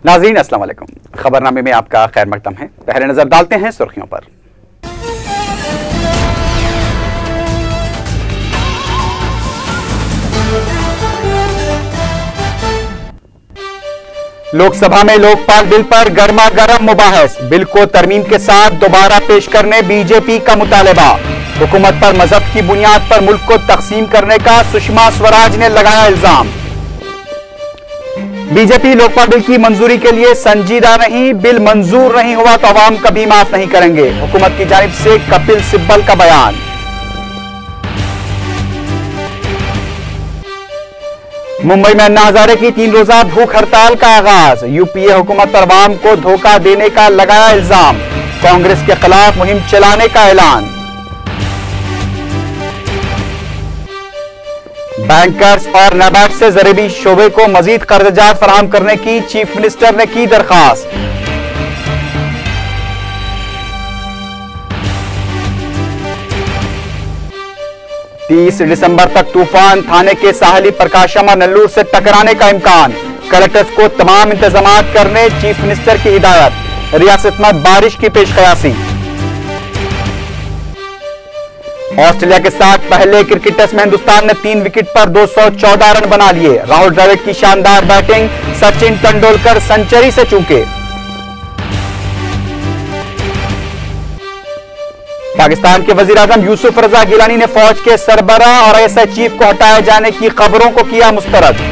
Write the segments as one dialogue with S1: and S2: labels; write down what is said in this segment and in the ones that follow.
S1: नाज़रीन अस्सलाम वालेकुम। खबरनामे में आपका खैर मकदम है। पहले नजर डालते हैं सुर्खियों पर। लोकसभा में लोकपाल बिल पर गर्मा गर्म मुबाहस। बिल को तरमीम के साथ दोबारा पेश करने बीजेपी का मुतालबा। हुकूमत पर मजहब की बुनियाद पर मुल्क को तकसीम करने का सुषमा स्वराज ने लगाया इल्जाम। बीजेपी लोकपाल बिल की मंजूरी के लिए संजीदा नहीं, बिल मंजूर नहीं हुआ तो अवाम कभी माफ नहीं करेंगे। हुकूमत की जानिब से कपिल सिब्बल का बयान। मुंबई में अन्ना हजारे की 3 रोजा भूख हड़ताल का आगाज। यूपीए हुकूमत पर अवाम को धोखा देने का लगाया इल्जाम। कांग्रेस के खिलाफ मुहिम चलाने का ऐलान। बैंकर्स और नाबार्ड से ज़राई शोबे को मजीद कर्जजात फराहम करने की चीफ मिनिस्टर ने की दरखास्त। तीस दिसंबर तक तूफान थाने के साहली प्रकाशम और नल्लूर से टकराने का इम्कान। कलेक्टर्स को तमाम इंतजाम करने चीफ मिनिस्टर की हिदायत। रियासत में बारिश की पेशकयासी। ऑस्ट्रेलिया के साथ पहले क्रिकेट टेस्ट में हिंदुस्तान ने 3 विकेट पर 214 रन बना लिए। राहुल द्रविड़ की शानदार बैटिंग, सचिन तेंदुलकर सेंचुरी से चूके। पाकिस्तान के वजीर आजम यूसुफ रजा गिलानी ने फौज के सरबराह और आईएसआई चीफ को हटाए जाने की खबरों को किया मुस्तरद।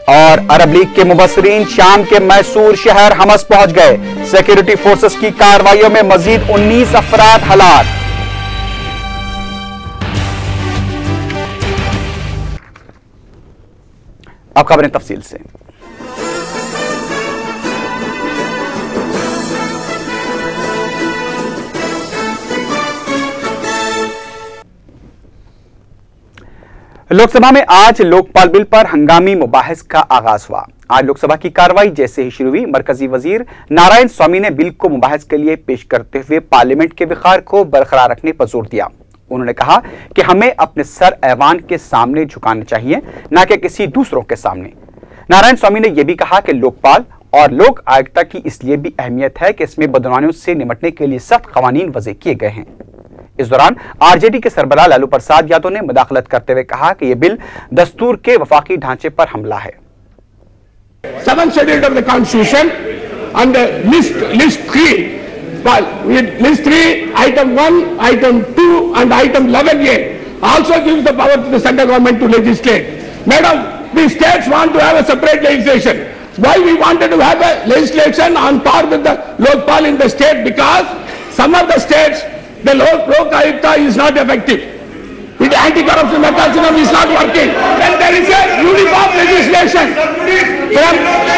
S1: और अरब लीग के मुबस्सिरीन शाम के मैसूर शहर हमस पहुंच गए। सिक्योरिटी फोर्सेस की कार्रवाइयों में मजीद 19 अफराद हलाक। अब खबरें तफसील से। लोकसभा में आज लोकपाल बिल पर हंगामी मुबाहिस का आगाज हुआ। आज लोकसभा की कार्रवाई जैसे ही शुरू हुई, मरकजी वजीर नारायण स्वामी ने बिल को मुबाहिस के लिए पेश करते हुए पार्लियामेंट के विखार को बरकरार रखने पर जोर दिया। उन्होंने कहा कि हमें अपने सर ऐवान के सामने झुकाने चाहिए, न कि किसी दूसरों के सामने। नारायण स्वामी ने यह भी कहा कि लोकपाल और लोक आयुक्ता की इसलिए भी अहमियत है कि इसमें बदनामियों से निपटने के लिए सख्त कवानीन वज़े किए गए हैं। इस दौरान आरजेडी के सरबराह लालू प्रसाद यादव ने मुदाखलत करते हुए कहा कि यह बिल दस्तूर के वफाकी ढांचे पर हमला है।
S2: 7th schedule of the constitution and list 3, well, list 3 item 1, item 2 and item 11A also gives the power to the central government to legislate. Madam, the states want to have a separate legislation. Why we wanted to have a legislation on par with the Lokpal in the state? Because some of the states the Lok Ayukta is not effective. The anti-corruption mechanism is not working. When there is a uniform legislation,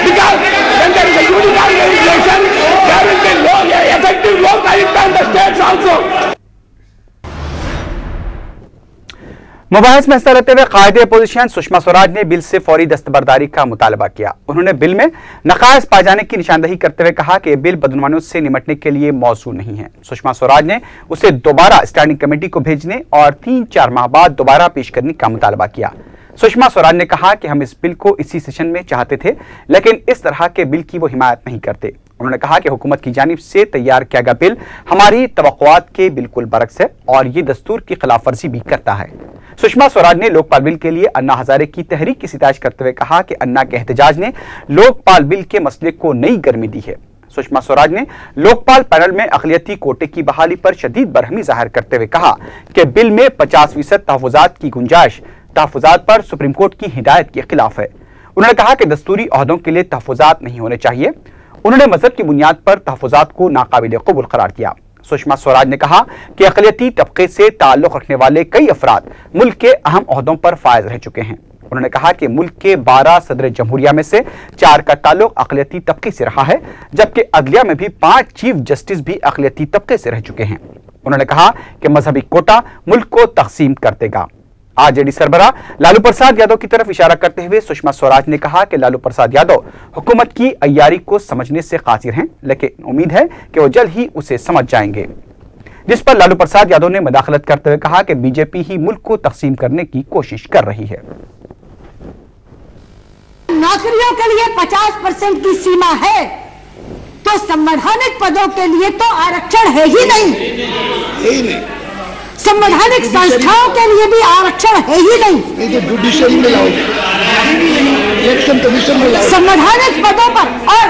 S2: because when there is a uniform legislation, there will be effective Lok Ayukta in the states also.
S1: मुबाहिस में हिस्सा लेते हुए कायदे opposition Sushma Swaraj ने bill से फौरी दस्तबरदारी का मुतालबा किया। उन्होंने बिल में नकायस पाए जाने की निशानदही करते हुए कहा कि बिल बदनवानियों से निपटने के लिए मौजू नहीं है। सुषमा स्वराज ने उसे दोबारा स्टैंडिंग कमेटी को भेजने और 3-4 माह बाद दोबारा पेश करने का मुतालबा किया। सुषमा स्वराज ने कहा कि हम इस बिल को इसी सेशन में चाहते थे, लेकिन इस तरह के बिल की वो हिमायत नहीं करते। उन्होंने कहा कि हुकूमत की जानिब से तैयार किया गया बिल हमारी तवक्कुआत के बिल्कुल बरक्स है और ये दस्तूर की खिलाफ वर्जी भी करता है। सुषमा स्वराज ने लोकपाल बिल के लिए अन्ना हजारे की तहरीक की सितारिश करते हुए कहा कि अन्ना के एहतजाज ने लोकपाल बिल के मसले को नई गर्मी दी है। सुषमा स्वराज ने लोकपाल पैनल में अक़लियती कोटे की बहाली पर शदीद बरहमी जाहिर करते हुए कहा कि बिल में 50% तहफ़्फ़ुज़ात की गुंजाइश तहफ़्फ़ुज़ात पर सुप्रीम कोर्ट की हिदायत के खिलाफ है। उन्होंने कहा कि दस्तूरी ओहदों के लिए तहफ़्फ़ुज़ात नहीं होने चाहिए। उन्होंने मजहब की बुनियाद पर तहफ़्फ़ुज़ात को नाकाबिल क़बूल करार दिया। सुषमा स्वराज ने कहा कि अक़लियती तबके से ताल्लुक़ रखने वाले कई अफराद मुल्क के अहम ओहदों पर फायज रह चुके हैं। उन्होंने कहा कि मुल्क के 12 सदर जमहूरिया में से 4 का ताल्लुक़ अक़लियती तबके से रहा है, जबकि अदलिया में भी 5 चीफ जस्टिस भी अक़लियती तबके से रह चुके हैं। उन्होंने कहा कि मजहबी कोटा मुल्क को तकसीम कर देगा। आरजेडी सरबराह लालू प्रसाद यादव की तरफ इशारा करते हुए सुषमा स्वराज ने कहा कि लालू प्रसाद यादव हुकूमत की अय्यारी को समझने से कासिर हैं, लेकिन उम्मीद है कि वो जल्द ही उसे समझ जाएंगे। जिस पर लालू प्रसाद यादव ने मदाखलत करते हुए कहा कि बीजेपी ही मुल्क को तकसीम करने की कोशिश कर रही है।
S3: नौकरियों के लिए 50% की सीमा है तो संवैधानिक पदों के लिए तो आरक्षण है ही नहीं। संवैधानिक संस्थाओं के लिए भी आरक्षण है ही नहीं।
S4: जुडिशियल में लाओ, इलेक्शन कमीशन में लाओ,
S3: संवैधानिक पदों पर। और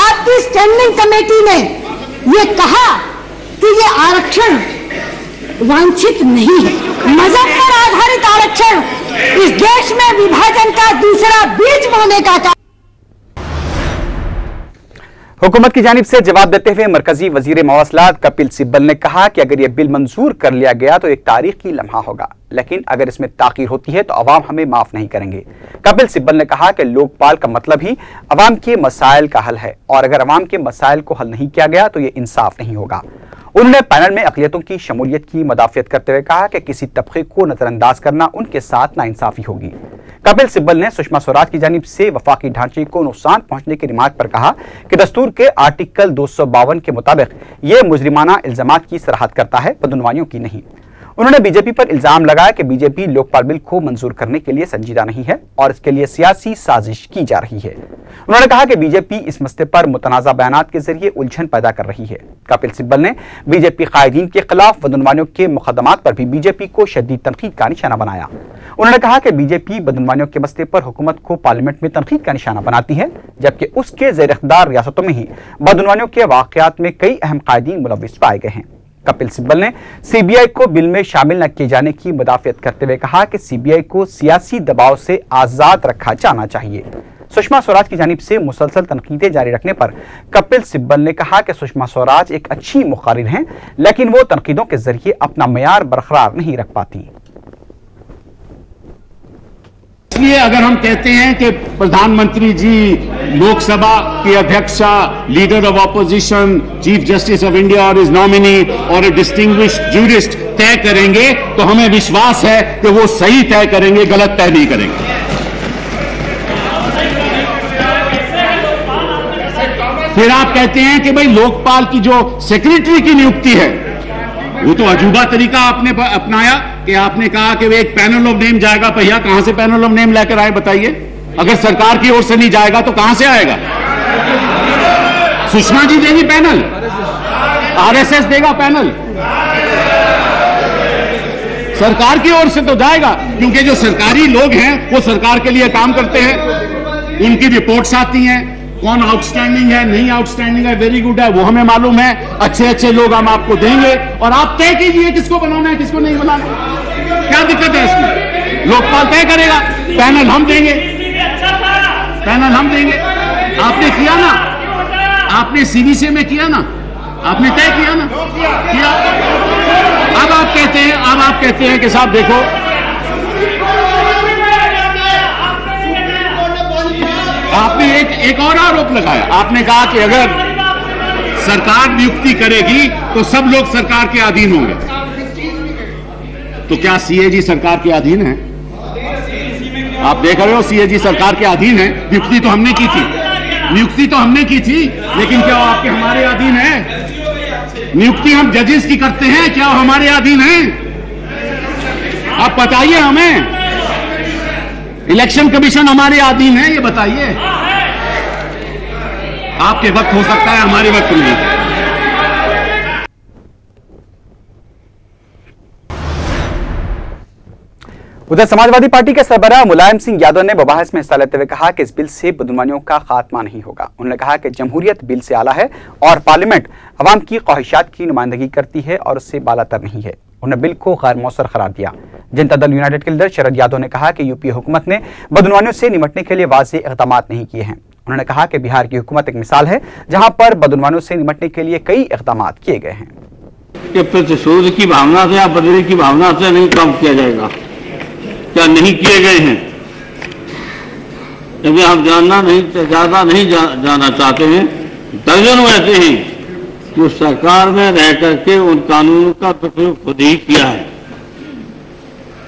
S3: आपकी स्टैंडिंग कमेटी ने ये कहा कि ये आरक्षण वांछित नहीं है। मजहब पर आधारित आरक्षण इस देश में विभाजन का दूसरा बीज बोने का काम।
S1: हुकूमत की जानिब से जवाब देते हुए मरकजी वजीर मवासलात कपिल सिब्बल ने कहा कि अगर यह बिल मंजूर कर लिया गया तो एक तारीखी लम्हा होगा, लेकिन अगर इसमें ताखीर होती है तो अवाम हमें माफ नहीं करेंगे। कपिल सिब्बल ने कहा कि लोकपाल का मतलब ही अवाम के मसाइल का हल है और अगर अवाम के मसाइल को हल नहीं किया गया तो यह इंसाफ नहीं होगा। उन्होंने पैनल में अक़लियतों की शमूलियत की मदाफियत करते हुए कहा कि किसी तबके को नजरअंदाज करना उनके साथ नाइंसाफी होगी। कपिल सिब्बल ने सुषमा स्वराज की जानिब से वफाकी ढांचे को नुकसान पहुंचने की रिमार्क पर कहा कि दस्तूर के आर्टिकल 252 के मुताबिक ये मुजरिमाना इल्जामात की सराहत करता है, बदउनवानियों की नहीं। उन्होंने बीजेपी पर इल्जाम लगाया कि बीजेपी लोकपाल बिल को मंजूर करने के लिए संजीदा नहीं है और इसके लिए सियासी साजिश की जा रही है। उन्होंने कहा कि बीजेपी इस मसले पर मुतनाज़ा बयानात के जरिए उलझन पैदा कर रही है। कपिल सिब्बल ने बीजेपी कायदीन के खिलाफ बदउनवानियों के मुकदमात पर भी बीजेपी को शदीद तनकीद का निशाना बनाया। उन्होंने कहा कि बीजेपी बदउनवानियों के मसले पर हुकूमत को पार्लियामेंट में तनकीद का निशाना बनाती है, जबकि उसके ज़ेर इख्तियार रियासतों में ही बदउनवानियों के वाक़यात में कई अहम कायदीन मुलव्विस पाए गए हैं। कपिल सिब्बल ने सीबीआई को बिल में शामिल न किए जाने की मुदाफियत करते हुए कहा कि सीबीआई को सियासी दबाव से आजाद रखा जाना चाहिए। सुषमा स्वराज की जानिब से मुसलसल तनकीदें जारी रखने पर कपिल सिब्बल ने कहा कि सुषमा स्वराज एक अच्छी मुखारिर हैं, लेकिन वो तनकीदों के जरिए अपना मयार बरकरार नहीं रख पाती।
S2: इसलिए अगर हम कहते हैं कि प्रधानमंत्री जी, लोकसभा के अध्यक्षा, leader of opposition, chief justice of India और इज नॉमिनी और ए डिस्टिंग्विश्ड ज्यूरिस्ट तय करेंगे तो हमें विश्वास है कि वो सही तय करेंगे, गलत तय नहीं करेंगे। फिर आप कहते हैं कि भाई लोकपाल की जो सेक्रेटरी की नियुक्ति है वो तो अजूबा तरीका आपने अपनाया कि आपने कहा कि वे एक पैनल ऑफ नेम जाएगा। भैया कहां से पैनल ऑफ नेम लेकर आए बताइए? अगर सरकार की ओर से नहीं जाएगा तो कहां से आएगा? सुषमा जी देगी पैनल, आरएसएस देगा पैनल, सरकार की ओर से तो जाएगा, क्योंकि जो सरकारी लोग हैं वो सरकार के लिए काम करते हैं, उनकी रिपोर्ट्स आती हैं, कौन आउटस्टैंडिंग है, नहीं आउटस्टैंडिंग है, वेरी गुड है, वो हमें मालूम है। अच्छे अच्छे लोग हम आपको देंगे और आप तय कीजिए किसको बनाना है किसको नहीं बनाना। क्या दिक्कत है इसमें? लोकपाल तय करेगा, पैनल हम देंगे, पैनल हम देंगे। आपने किया ना, आपने सीबीसी में किया ना, आपने तय किया ना, किया। अब आप कहते हैं कि साहब देखो, आपने एक और आरोप लगाया। आपने कहा कि अगर सरकार नियुक्ति करेगी तो सब लोग सरकार के अधीन होंगे। तो क्या सीएजी सरकार के अधीन है? आप देख रहे हो सीएजी सरकार के अधीन है। नियुक्ति तो हमने की थी, नियुक्ति तो हमने की थी, लेकिन क्या आपके हमारे अधीन है? नियुक्ति हम जजेस की करते हैं, क्या हमारे अधीन है? आप बताइए हमें। इलेक्शन कमीशन हमारे अधीन है, ये बताइए। आपके वक्त हो सकता है, हमारे वक्त नहीं।
S1: उधर समाजवादी पार्टी के सरबराह मुलायम सिंह यादव ने बहस में हिस्सा लेते हुए कहा कि इस बिल से बदउनवानियों का खात्मा नहीं होगा। उन्होंने कहा कि जमहूरियत बिल से आला है और पार्लियामेंट अवाम की ख्वाहिशात की नुमाइंदगी करती है और उससे बालातर नहीं है। उन्होंने बिल को गैर मौसर करार दिया। जनता दल यूनाइटेड के लीडर शरद यादव ने कहा कि यूपीए हुकूमत ने बदउनवानियों से निपटने के लिए वाज़ेह इक़दाम नहीं किए हैं। उन्होंने कहा कि बिहार की हुकूमत एक मिसाल है जहां पर बदउनवानियों से निपटने के लिए कई इक़दाम किए गए हैं।
S5: कि प्रतिशोध की भावना से या बदले की भावना से नहीं काम किया जाएगा, क्या नहीं किए गए हैं? क्योंकि हम ज्यादा नहीं जाना चाहते हैं। दर्जनों ऐसे हैं जो सरकार में रह करके उन कानूनों का प्रयोग खुद ही किया है।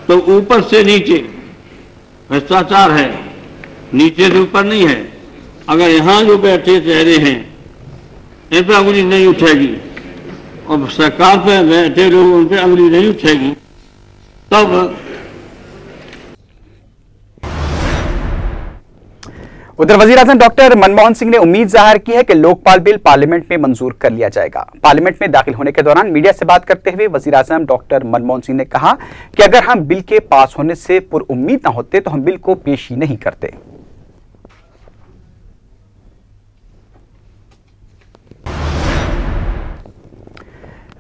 S5: तो ऊपर से नीचे भ्रष्टाचार है, नीचे से ऊपर नहीं है। अगर यहाँ जो बैठे चेहरे हैं इन पर उंगली नहीं उठेगी और सरकार पे बैठे लोग उन पे अंगली नहीं उठेगी, तब
S1: उधर वजीर-ए-आज़म डॉक्टर मनमोहन सिंह ने उम्मीद जाहिर की है कि लोकपाल बिल पार्लियामेंट में मंजूर कर लिया जाएगा। पार्लियामेंट में दाखिल होने के दौरान मीडिया से बात करते हुए वजीर-ए-आज़म डॉक्टर मनमोहन सिंह ने कहा कि अगर हम बिल के पास होने से पुरुम्मीद न होते तो हम बिल को पेश ही नहीं करते।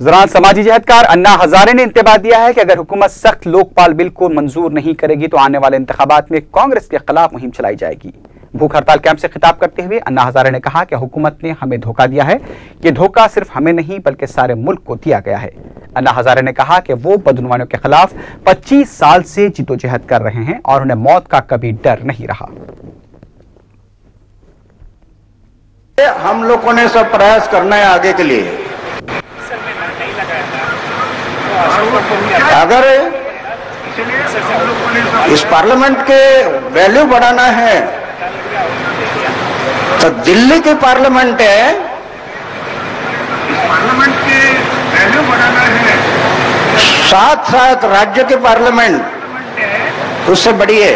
S1: दौरान समाजी जहदकार अन्ना हजारे ने इंतबाह दिया है कि अगर हुकूमत सख्त लोकपाल बिल को मंजूर नहीं करेगी तो आने वाले इंतखाबात में कांग्रेस के खिलाफ मुहिम चलाई जाएगी। भूख हड़ताल कैंप से खिताब करते हुए अन्ना हजारे ने कहा कि हुकूमत ने हमें धोखा दिया है। ये धोखा सिर्फ हमें नहीं बल्कि सारे मुल्क को दिया गया है। अन्ना हजारे ने कहा कि वो बदनुमानियों के खिलाफ 25 साल से जिद्दोजहद कर रहे हैं और उन्हें मौत का कभी डर नहीं रहा।
S6: हम लोगों ने सब प्रयास करना है आगे के लिए। अगर इस पार्लियामेंट के वैल्यू बढ़ाना है तो दिल्ली की पार्लियामेंट है, इस पार्लियामेंट की वैल्यू बढ़ाना है, साथ साथ राज्य की पार्लियामेंट उससे बड़ी है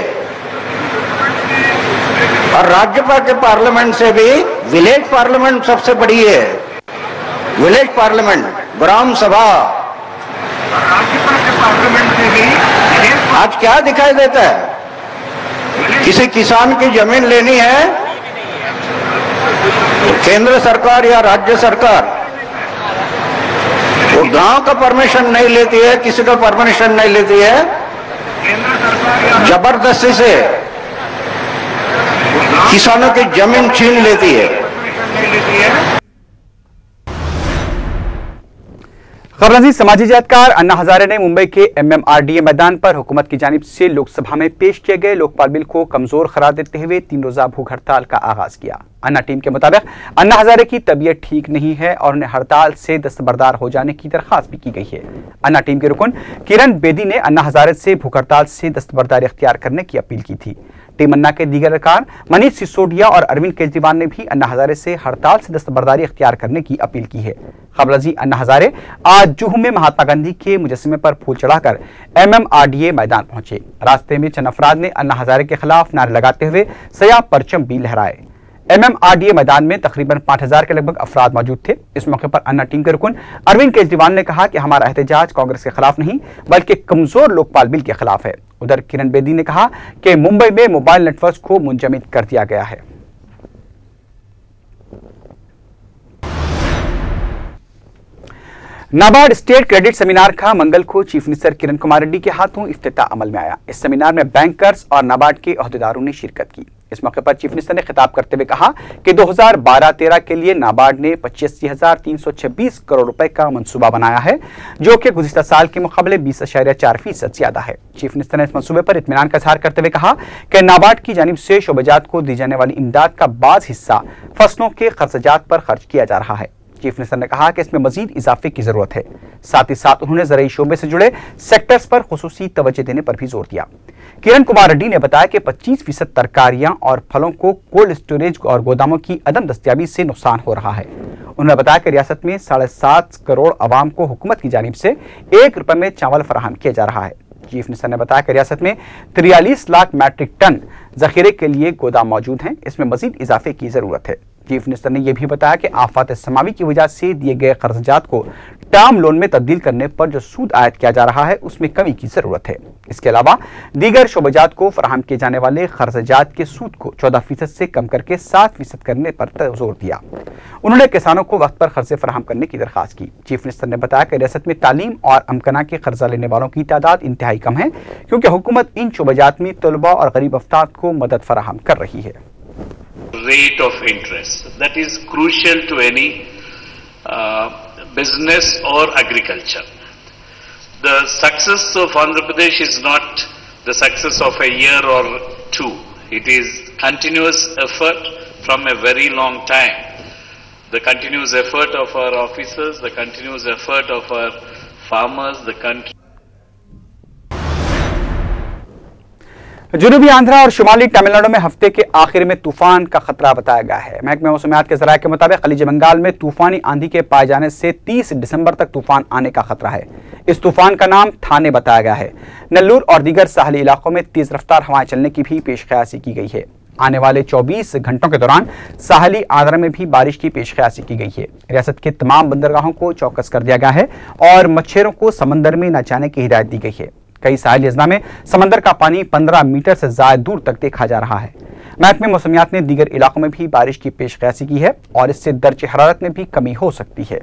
S6: और राज्यपाल के पार्लियामेंट से भी विलेज पार्लियामेंट सबसे बड़ी है। विलेज पार्लियामेंट, ग्राम सभा, राज्यपाल के पार्लियामेंट से भी आज क्या दिखाई देता है? किसी किसान की जमीन लेनी है तो केंद्र सरकार या राज्य सरकार वो गांव का परमिशन नहीं लेती है, किसी का परमिशन नहीं लेती है, जबरदस्ती से किसानों की जमीन छीन लेती है।
S1: खबरअजीज समाजी जहदकार अन्ना हजारे ने मुंबई के MMRDA मैदान पर हुकूमत की जानिब से लोकसभा में पेश किए गए लोकपाल बिल को कमजोर करार देते हुए 3 रोजा भूख हड़ताल का आगाज किया। अन्ना टीम के मुताबिक अन्ना हजारे की तबीयत ठीक नहीं है और उन्हें हड़ताल से दस्तबरदार हो जाने की दरखास्त भी की गई है। अन्ना टीम के रुकन किरण बेदी ने अन्ना हजारे से भूख हड़ताल से दस्तबरदारी इख्तियार करने की अपील की थी। टीम अन्ना के दीगर अरकान मनीष सिसोदिया और अरविंद केजरीवाल ने भी अन्ना हजारे से हड़ताल से दस्तबरदारी इख्तियार करने की अपील की है। खबरअजी अन्ना हजारे आज जुहू में महात्मा गांधी के मुजस्समे पर फूल चढ़ाकर MMRDA मैदान पहुंचे। रास्ते में चंद अफराद ने अन्ना हजारे के खिलाफ नारे लगाते हुए सयाह परचम भी लहराए। MMRDA मैदान में तकरीबन 5000 के लगभग अफराद मौजूद थे। इस मौके पर अन्ना टीम के रुकन अरविंद केजरीवाल ने कहा कि हमारा एहतजाज कांग्रेस के खिलाफ नहीं बल्कि कमजोर लोकपाल बिल के खिलाफ है। उधर किरण बेदी ने कहा कि मुंबई में मोबाइल नेटवर्क को मुंजमद कर दिया गया है। नाबार्ड स्टेट क्रेडिट सेमिनार का मंगल को चीफ मिनिस्टर किरण कुमार रेड्डी के हाथों इफ्तिताह अमल में आया। इस सेमिनार में बैंकर्स और नाबार्ड के अहदेदारों ने शिरकत की। इस मौके पर चीफ मिनिस्टर ने खिताब करते हुए कहा कि 2012-13 के लिए नाबार्ड ने 85,326 करोड़ रुपए का मंसूबा बनाया है, जो कि गुज़िश्ता साल के मुकाबले 20.4% ज्यादा है। चीफ मिनिस्टर ने इस मंसूबे पर इत्मीनान का इज़हार करते हुए कहा कि नाबार्ड की जानिब से शोबजात को दी जाने वाली इमदाद का बाज़ हिस्सा फसलों के खर्चात पर खर्च किया जा रहा है। चीफ मिनिस्टर ने कहा कि इसमें मजीद इजाफे की जरूरत है। साथ ही साथ उन्होंने ज़राई शोबे से जुड़े सेक्टर्स पर खुसूसी तवज्जो देने पर भी जोर दिया। किरण कुमार रेड्डी ने बताया कि 25% तरकारियां और फलों को कोल्ड स्टोरेज और गोदामों की अदम दस्तयाबी से नुकसान हो रहा है। उन्होंने बताया कि रियासत में 7.5 करोड़ आवाम को हुकूमत की जानिब से 1 रुपए में चावल फराहम किया जा रहा है। चीफ मिनिस्टर ने बताया कि रियासत में 43 लाख मैट्रिक टन जखीरे के लिए गोदाम मौजूद हैं। इसमें मजीद इजाफे की जरूरत है। चीफ मिनिस्टर ने यह भी बताया कि आफात समावी की वजह से दिए गए कर्जात को टर्म लोन में तब्दील करने पर जो सूद आयद किया जा रहा है उसमें कमी की जरूरत है। इसके अलावा दीगर शोबजात को फराहम किए जाने वाले कर्जात के सूद को 14% से कम करके 7% करने पर जोर दिया। उन्होंने किसानों को वक्त पर कर्जे फराहम करने की दरखास्त की। चीफ मिनिस्टर ने बताया कि रियासत में तालीम और अमकना के कर्जा लेने वालों की तादाद इंतहाई कम है, क्योंकि हुकूमत इन शोबजात में तलबा और गरीब अफराद को मदद फराहम कर रही है।
S7: Rate of interest that is crucial to any business or agriculture. The success of Andhra Pradesh is not the success of a year or two. It is continuous effort from a very long time. The continuous effort of our officers, the continuous effort of our farmers, the country.
S1: जनूबी आंध्रा और शुमाली तमिलनाडु में हफ्ते के आखिर में तूफान का खतरा बताया गया है। महकमे मौसमियात के ज़राए के मुताबिक खलीज बंगाल में तूफानी आंधी के पाए जाने से 30 दिसंबर तक तूफान आने का खतरा है। इस तूफान का नाम थाने बताया गया है। नेल्लूर और दीगर साहली इलाकों में तेज रफ्तार हवाएं चलने की भी पेशकयासी की गई है। आने वाले 24 घंटों के दौरान साहली आंध्रा में भी बारिश की पेशकयासी की गई है। रियासत के तमाम बंदरगाहों को चौकस कर दिया गया है और मच्छरों को समंदर में न जाने की हिदायत दी गई है। कई साहिल अजला में समंदर का पानी 15 मीटर से ज्यादा दूर तक देखा जा रहा है। महकमे मौसमियात ने दीगर इलाकों में भी बारिश की पेशकयासी की है और इससे दर्जे हरारत में भी कमी हो सकती है।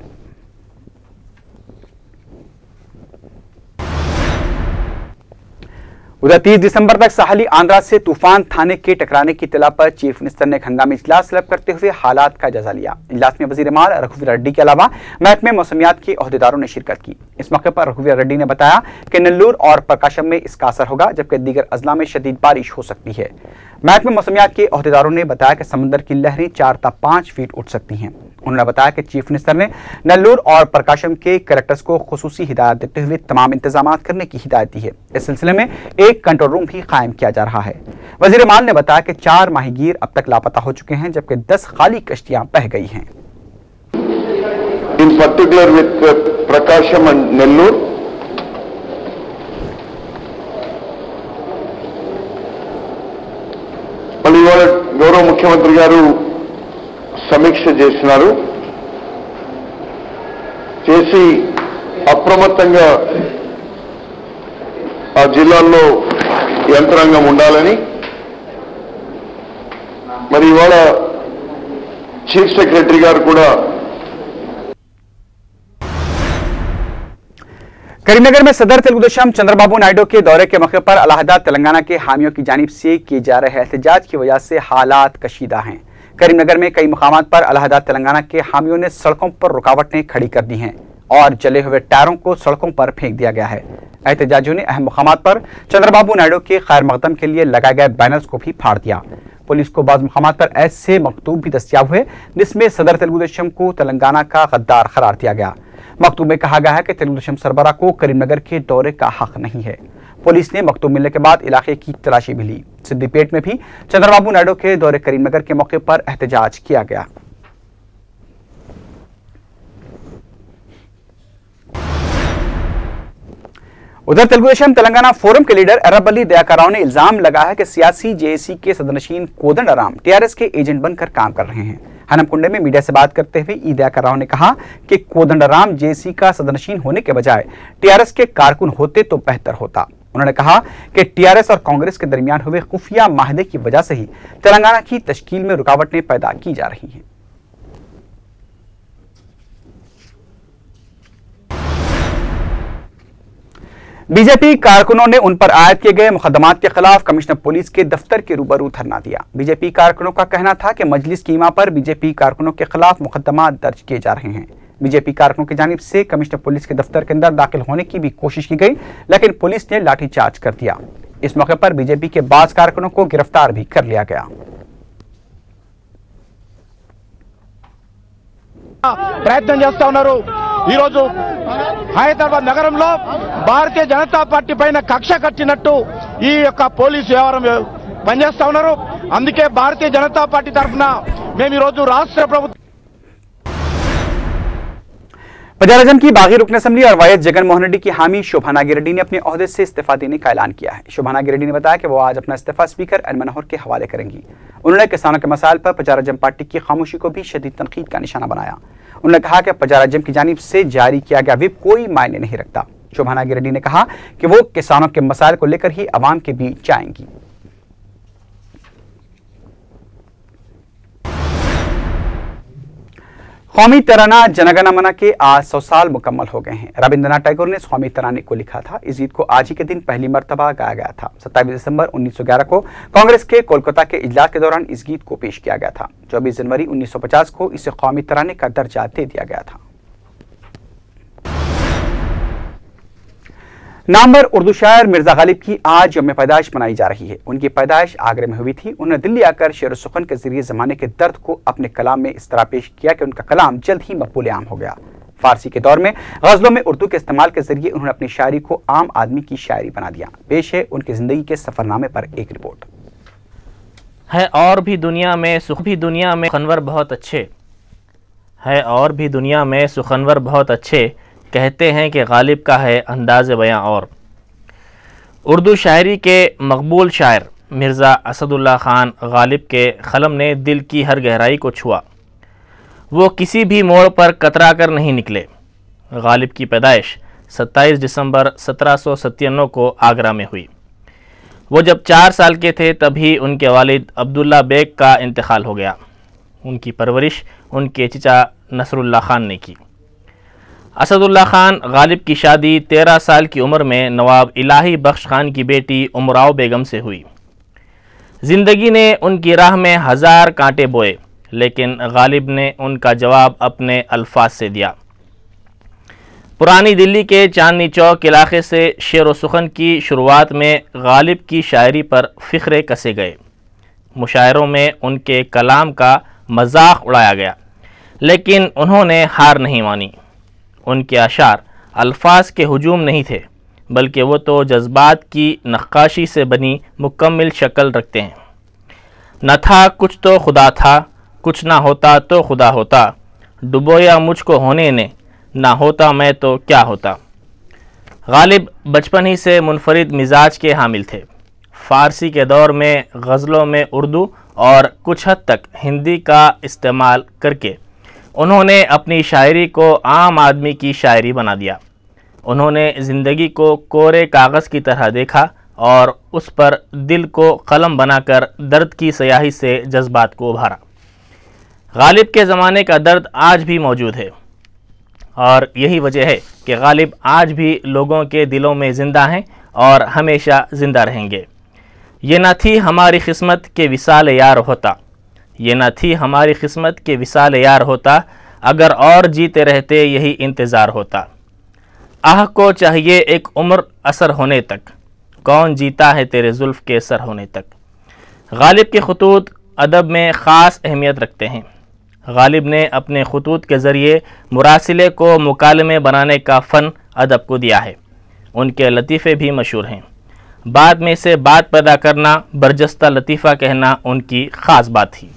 S1: उधर 30 दिसंबर तक साहली आंध्रा से तूफान थाने के टकराने की इत्तला पर चीफ मिनिस्टर ने हंगामी इजलास तलब करते हुए हालात का जायजा लिया। इजलास में वजीर माल रघुवीर रेड्डी के अलावा महकमे मौसमियात के ओहदेदारों ने शिरकत की। इस मौके पर रघुवीर रेड्डी ने बताया कि नेल्लूर और प्रकाशम में इसका असर होगा, जबकि दीगर अजला में शदीद बारिश हो सकती है। महकमे मौसमियात के ओहदेदारों ने बताया कि समंदर की लहरें 4 से 5 फीट उठ सकती हैं। उन्होंने बताया कि चीफ मिनिस्टर ने नेल्लूर और प्रकाशम के कलेक्टर्स को खुसूसी हिदायत देते हुए तमाम इंतजाम करने की हिदायत दी है। इस सिलसिले में एक कंट्रोल रूम भी कायम किया जा रहा है। वजीर माल ने बताया कि 4 माहीगीर अब तक लापता हो चुके हैं, जबकि 10 खाली कश्तियां बह गई हैं।
S8: In particular with Prakasham and Nellur, మళ్ళీ ఇవాళ గౌరవ ముఖ్యమంత్రి గారు సమీక్ష చేసి అప్రమత్తంగా ఆ జిల్లాల్లో యంత్రాంగం ఉండాలని, మరి ఇవాళ చీఫ్ సెక్రటరీ గారు కూడా
S1: करीमनगर में सदर तेलुगुदेशम चंद्रबाबू नायडू के दौरे के मौके पर अलहदा तेलंगाना के हामियों की जानिब से किए जा रहे एहतजाज की वजह से हालात कशीदा हैं। करीमनगर में कई मुकामात पर अलहदा तेलंगाना के हामियों ने सड़कों पर रुकावटें खड़ी कर दी हैं और जले हुए टायरों को सड़कों पर फेंक दिया गया है। एहतजाजियों ने अहम मुकामात पर चंद्रबाबू नायडू के खैर मकदम के लिए लगाए गए बैनर्स को भी फाड़ दिया। पुलिस को बाद मुकामात पर ऐसे मकतूब भी दस्तियाब हुए जिसमें सदर तेलुगुदेशम को तेलंगाना का गद्दार करार दिया गया। मकतूब में कहा गया है कि तेलुगुदेशम सरबराह को करीमनगर के दौरे का हक नहीं है। पुलिस ने मकतूब मिलने के बाद इलाके की तलाशी भी ली। सिद्दीपेट में भी चंद्रबाबू नायडू के दौरे करीमनगर के मौके पर एहतजाज किया गया। उधर तेलुगुदेशम तेलंगाना फोरम के लीडर एर्रबल्ली दयाकर राव ने इल्जाम लगाया है कि सियासी जेएसी के सदनशीन कोदंडराम टीआरएस के एजेंट बनकर काम कर रहे हैं। हनमकुंडे में मीडिया से बात करते हुए ई दयाकर राव ने कहा कि कोदंडराम जेएसी का सदनशीन होने के बजाय टीआरएस के कारकुन होते तो बेहतर होता। उन्होंने कहा कि टीआरएस और कांग्रेस के दरमियान हुए खुफिया माहदे की वजह से ही तेलंगाना की तश्कील में रुकावटें पैदा की जा रही हैं। बीजेपी कारकुनों ने उन पर आयद किए गए मुकदमात के खिलाफ कमिश्नर पुलिस के दफ्तर के रूबरू धरना दिया। बीजेपी कारकुनों का कहना था कि मजलिस कीमा पर बीजेपी कारकुनों के खिलाफ मुकदमा दर्ज किए जा रहे हैं। बीजेपी कारकुनों की जानिब से कमिश्नर पुलिस के दफ्तर के अंदर दाखिल होने की भी कोशिश की गई, लेकिन पुलिस ने लाठीचार्ज कर दिया। इस मौके पर बीजेपी के बाज कारकुनों को गिरफ्तार भी कर लिया गया।
S2: ప్రయత్నం చేస్తా ఉన్నారు। ఈ రోజు హైదరాబాద్ నగరంలో భారతీయ జనతా పార్టీ పైన కక్ష కట్టినట్టు ఈ యొక్క పోలీసు వ్యవహారం పనిచేస్తా ఉన్నారు। అందుకే భారతీయ జనతా పార్టీ తరఫున మేము ఈ రోజు రాష్ట్ర ప్రభుత్వం
S1: पंजाब की बागी रुकन असम्बली और वायद जगन मोहन रेड्डी की हामी शोभा नागी रेड्डी ने अपने ओहदे से इस्तीफा देने का ऐलान किया है। शोभा नागी रेड्डी ने बताया कि वो आज अपना इस्तीफा स्पीकर एन मनोहर के हवाले करेंगी। उन्होंने किसानों के मसाइल पर पंजाब पार्टी की खामोशी को भी शदीद तनकीद का निशाना बनाया। उन्होंने कहा कि पंजाब की जानिब से जारी किया गया व्हिप कोई मायने नहीं रखता। शोभा नागी रेड्डी ने कहा कि वो किसानों के मसाइल को लेकर ही अवाम के बीच जाएंगी। कौमी तराना जनगण मन के आज 100 साल मुकम्मल हो गए हैं। रविंद्रनाथ टैगोर ने इस कौमी तराने को लिखा था। इस गीत को आज ही के दिन पहली मर्तबा गाया गया था। 27 दिसंबर 1911 को कांग्रेस के कोलकाता के इजलास के दौरान इस गीत को पेश किया गया था। 24 जनवरी 1950 को इसे कौमी तराने का दर्जा दे दिया गया था। नामवर उर्दू शायर मिर्जा गालिब की आज यौम पैदाइश मनाई जा रही है। उनकी पैदाइश आगरे में हुई थी। उन्होंने दिल्ली आकर शेर सुखन के जरिए जमाने के दर्द को अपने कलाम में इस तरह पेश किया कि उनका कलाम जल्द ही मकबूल आम हो गया। फारसी के दौर में गजलों में उर्दू के इस्तेमाल के जरिए उन्होंने अपनी शायरी को आम आदमी की शायरी बना दिया। पेश है उनकी जिंदगी के सफरनामे पर एक रिपोर्ट।
S9: है और भी दुनिया में सुखनवर बहुत अच्छे, है और भी दुनिया में सुखनवर बहुत अच्छे, कहते हैं कि गालिब का है अंदाज़ बयां। और उर्दू शायरी के मकबूल शायर मिर्ज़ा असदुल्ला ख़ान गालिब के क़लम ने दिल की हर गहराई को छुआ। वो किसी भी मोड़ पर कतरा कर नहीं निकले। गालिब की पैदाइश 27 दिसंबर 1797 को आगरा में हुई। वो जब 4 साल के थे तभी उनके वालिद अब्दुल्ला बेग का इंतकाल हो गया। उनकी परवरिश उनके चचा नसरुल्ला ख़ान ने की। असदुल्ला ख़ान गालिब की शादी 13 साल की उम्र में नवाब इलाही बख्श ख़ान की बेटी उमराव बेगम से हुई। ज़िंदगी ने उनकी राह में 1000 कांटे बोए, लेकिन गालिब ने उनका जवाब अपने अल्फाज से दिया। पुरानी दिल्ली के चांदनी चौक इलाके से शेर व सुखन की शुरुआत में गालिब की शायरी पर फ़िक्रे कसे गए। मुशायरों में उनके कलाम का मजाक उड़ाया गया, लेकिन उन्होंने हार नहीं मानी। उनके अशार अल्फाज के हुजूम नहीं थे, बल्कि वो तो जज्बात की नक्काशी से बनी मुकम्मल शक्ल रखते हैं। न था कुछ तो खुदा था, कुछ ना होता तो खुदा होता, डुबोया मुझको होने ने, ना होता मैं तो क्या होता। गालिब बचपन ही से मुनफरिद मिजाज के हामिल थे। फ़ारसी के दौर में गज़लों में उर्दू और कुछ हद तक हिंदी का इस्तेमाल करके उन्होंने अपनी शायरी को आम आदमी की शायरी बना दिया। उन्होंने ज़िंदगी को कोरे कागज़ की तरह देखा और उस पर दिल को कलम बनाकर दर्द की स्याही से जज्बात को उभारा। गालिब के ज़माने का दर्द आज भी मौजूद है और यही वजह है कि गालिब आज भी लोगों के दिलों में ज़िंदा हैं और हमेशा ज़िंदा रहेंगे। ये न थी हमारी किस्मत के विसाल यार होता, ये न थी हमारी किस्मत के विसाल यार होता, अगर और जीते रहते यही इंतज़ार होता। आह को चाहिए एक उम्र असर होने तक, कौन जीता है तेरे जुल्फ़ के सर होने तक। गालिब के खतूत अदब में ख़ास अहमियत रखते हैं। गालिब ने अपने खतूत के ज़रिए मुरासिले को मुकालमे बनाने का फ़न अदब को दिया है। उनके लतीफ़े भी मशहूर हैं। बाद में से बात पैदा करना, बरजस्ता लतीफ़ा कहना उनकी ख़ास बात थी।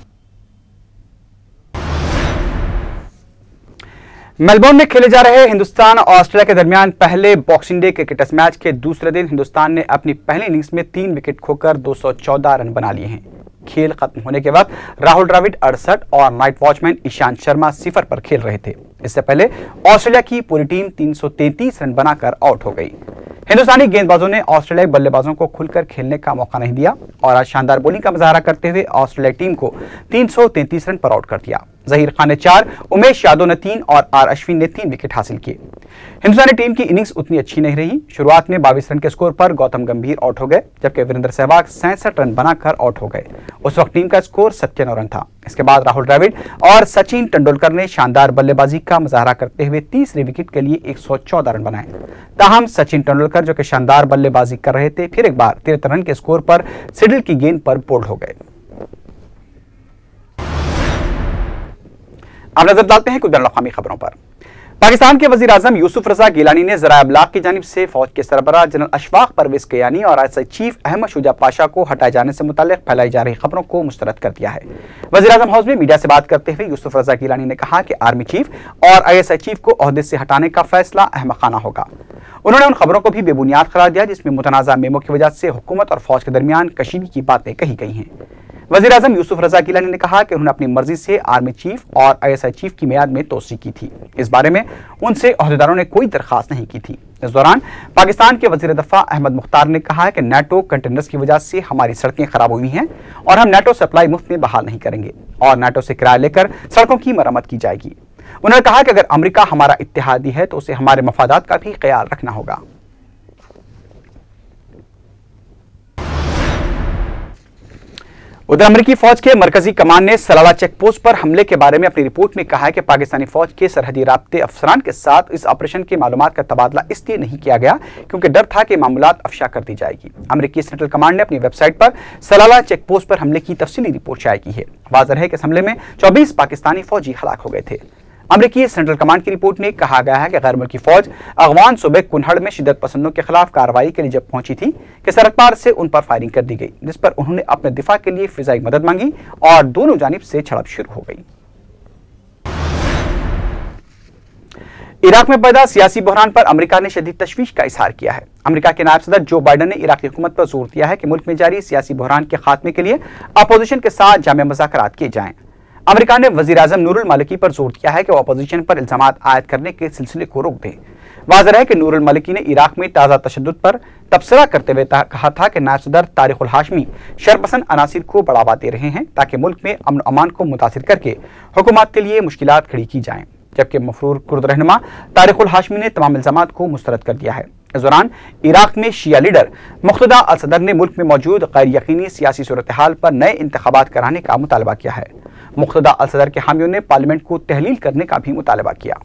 S1: मेलबोर्न में खेले जा रहे हिंदुस्तान और ऑस्ट्रेलिया के दरमियान पहले Boxing Day cricket test match के दूसरे दिन हिंदुस्तान ने अपनी पहली इनिंग्स में 3 विकेट खोकर 214 रन बना लिए हैं। खेल खत्म होने के वक्त राहुल द्रविड़ 68 और नाइट वॉचमैन ईशांत शर्मा 0 पर खेल रहे थे। इससे पहले ऑस्ट्रेलिया की पूरी टीम 333 रन बनाकर आउट हो गई। हिंदुस्तानी गेंदबाजों ने ऑस्ट्रेलियाई बल्लेबाजों को खुलकर खेलने का मौका नहीं दिया और आज शानदार बॉलिंग का मुजाहरा करते हुए ऑस्ट्रेलियाई टीम को 333 रन पर आउट कर दिया। जहीर खान ने 4, उमेश यादव ने 3 और आर अश्विन ने 3 विकेट हासिल किए। हिंदुस्तानी टीम की इनिंग्स उतनी अच्छी नहीं रही। शुरुआत में 22 रन के स्कोर पर गौतम गंभीर आउट हो गए, जबकि वीरेंद्र सहवाग 67 रन बनाकर आउट हो गए। उस वक्त टीम का स्कोर 97 रन था। इसके बाद राहुल द्रविड़ और सचिन तेंदुलकर ने शानदार बल्लेबाजी का मुजाहरा करते हुए तीसरे विकेट के लिए 114 रन बनाए। ताहम सचिन तेंदुलकर, जो कि शानदार बल्लेबाजी कर रहे थे, फिर एक बार 73 रन के स्कोर पर सिडल की गेंद पर बोल्ड हो गए। अब नजर डालते हैं कुछ बैनुल-अक़वामी खबरों पर। पाकिस्तान के वजीर आजम यूसुफ रजा गिलानी ने ज़राए इब्लाग की जानिब से फौज के सरबराह जनरल अशफाक परवेज कियानी और ISI चीफ अहमद शुजा पाशा को हटाए जाने से मुताल्लिक फैलाई जा रही खबरों को मुस्तरद कर दिया है। वजीर आजम हाउस में मीडिया से बात करते हुए यूसुफ रजा गिलानी ने कहा कि आर्मी चीफ और ISI चीफ को ओहदे से हटाने का फैसला अहमकाना होगा। उन्होंने उन खबरों को भी बेबुनियाद करार दिया जिसमें मुतनाज़ा मेमो की वजह से हुकूमत और फौज के दरमियान कशीदगी की बातें कही गई हैं। वज़ीर आज़म यूसुफ रजा गिलानी ने कहा कि उन्होंने अपनी मर्जी से आर्मी चीफ और ISI चीफ की मियाद में तोसी की थी। इस बारे में उनसे ओहदेदारों ने कोई दरखास्त नहीं की थी। इस दौरान पाकिस्तान के वज़ीर दफ़ा अहमद मुख्तार ने कहा कि नेटो कंटेनर्स की वजह से हमारी सड़कें खराब हुई हैं और हम नेटो सप्लाई मुफ्त में बहाल नहीं करेंगे और नेटो से किराया लेकर सड़कों की मरम्मत की जाएगी। उन्होंने कहा कि अगर अमेरिका हमारा इत्तेहादी है तो उसे हमारे मफादात का भी ख्याल रखना होगा। उधर अमेरिकी फौज के मरकजी कमान ने सलाला चेक पोस्ट पर हमले के बारे में अपनी रिपोर्ट में कहा है कि पाकिस्तानी फौज के सरहदी राब्ते अफसरान के साथ इस ऑपरेशन के मालूमात का तबादला इसलिए नहीं किया गया क्योंकि डर था कि मामूलात अफशा कर दी जाएगी। अमेरिकी सेंट्रल कमांड ने अपनी वेबसाइट पर सलाला चेक पोस्ट पर हमले की तफसीली रिपोर्ट शाया की है। वाज़ेह है कि इस हमले में 24 पाकिस्तानी फौजी हलाक हो गए थे। अमेरिकी सेंट्रल कमांड की रिपोर्ट में कहा गया है कि गैर मुल्की फौज अगवान सूबे कुन्हड़ में शिद्दत पसंदों के खिलाफ कार्रवाई के लिए जब पहुंची थी कि सड़क पार से उन पर फायरिंग कर दी गई, जिस पर उन्होंने अपने दिफा के लिए फिजाई मदद मांगी और दोनों जानिब से झड़प शुरू हो गई। इराक में पैदा सियासी बहरान पर अमेरिका ने शदीद तशवीश का इजहार किया है। अमेरिका के नायब सदर जो बाइडन ने इराकी हुकूमत पर जोर दिया है कि मुल्क में जारी सियासी बहरान के खात्मे के लिए अपोजिशन के साथ जामे मुज़ाकरात किए जाएं। अमेरिका ने वजीर आज़म नूरुल मालिकी पर जोर दिया है कि वो अपोजिशन पर इल्जामात आयद करने के सिलसिले को रोक दें। वाज़ेह है कि नूरुल मालिकी ने इराक में ताज़ा तशद्दुद पर तबसरा करते हुए कहा था कि नायब सदर तारिक उल हाशमी शरपसंद अनासिर को बढ़ावा दे रहे हैं ताकि मुल्क में अमन अमान को मुतासिर करके हुकूमत के लिए मुश्किलात खड़ी की जाएं, जबकि मफरूर कुर्द रहनुमा तारिक उल हाशमी ने तमाम इल्जामात को मुस्तरद कर दिया है। इस दौरान इराक में शिया लीडर मुख्तदा अल सदर ने मुल्क में मौजूद गैर यकीनी सियासी सूरत हाल पर नए इंतखाबात कराने का मुतालबा किया है। मुख्तदा अल सदर के हामियों ने पार्लियामेंट को तहलील करने का भी मुतालबा किया।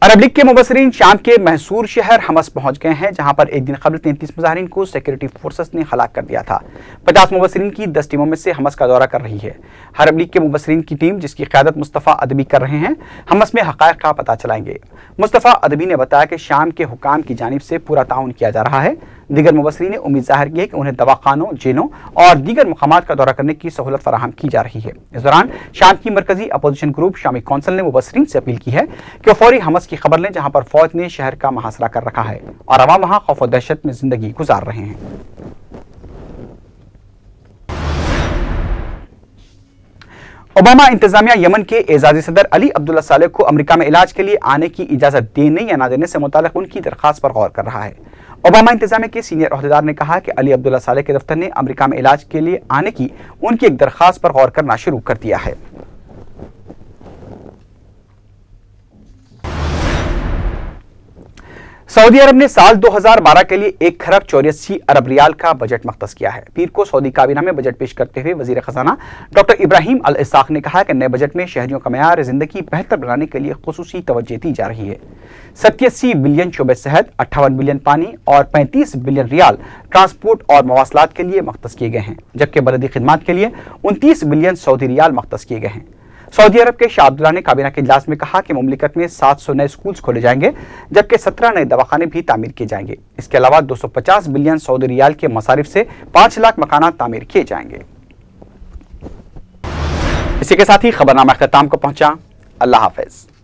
S1: अरब लीग के मुबसरीन शाम के महसूर शहर हमस पहुंच गए हैं, जहां पर एक दिन कबल 33 मुजाहिरीन को सिक्योरिटी फोर्सेस ने हलाक कर दिया था। 50 मुबसरीन की 10 टीमों में से हमस का दौरा कर रही है। अरब लीग के मुबसरीन की टीम, जिसकी क़यादत मुस्तफ़ा अदबी कर रहे हैं, हमस में हक़ाइक़ का पता चलाएंगे। मुस्तफ़ा अदबी ने बताया कि शाम के हुकाम की जानिब से पूरा ताउन किया जा रहा है। दीगर मुबसरीन ने उम्मीद जाहिर की है कि उन्हें दवाखानों, जेलों और दीगर मकामात का दौरा करने की सहूलत फराहम की जा रही है। इस दौरान शाम की मरकजी अपोजिशन ग्रुप शामी कौंसिल ने मुबसरीन से अपील की है कि फौरी हमस की खबर लें, जहां पर फौज ने शहर का मुहासरा कर रखा है और अवाम वहां खौफ और दहशत में जिंदगी गुजार रहे हैं। ओबामा इंतजामिया यमन के एजाजी सदर अली अब्दुल्ला सालेह को अमेरिका में इलाज के लिए आने की इजाजत देने या ना देने से मुताल्लिक उनकी दरखास्त पर गौर कर रहा है। ओबामा इंतजामिया के सीनियर ओहदेदार ने कहा कि अली अब्दुल्ला सालेह के दफ्तर ने अमेरिका में इलाज के लिए आने की उनकी एक दरखास्त पर गौर करना शुरू कर दिया है। सऊदी अरब ने साल 2012 के लिए 1 खरब 84 अरब रियाल का बजट मख्तस किया है। पीर को सऊदी काबीना में बजट पेश करते हुए वजीर खजाना डॉक्टर इब्राहिम अल इसाक ने कहा कि नए बजट में शहरियों का मयार जिंदगी बेहतर बनाने के लिए खुसूसी तवज्जो दी जा रही है। 87 बिलियन शोबे सेहत, 58 बिलियन पानी और 35 बिलियन रियाल ट्रांसपोर्ट और मवासलात के लिए मख्तस किए गए हैं, जबकि बलदी खिदमात के लिए 29 बिलियन सऊदी रियाल मख्तस किए गए हैं। सऊदी अरब के शाह अब्दुल्ला ने काबीना के इजलास में कहा कि मुमलिकत में 700 नए स्कूल्स खोले जाएंगे, जबकि 17 नए दवाखाने भी तामीर किए जाएंगे। इसके अलावा 250 बिलियन सऊदी रियाल के मसारिफ से 5 लाख मकानात तामीर किए जाएंगे। इसी के साथ ही खबरनामा ख़त्म को पहुंचा। अल्लाह हाफ़िज़।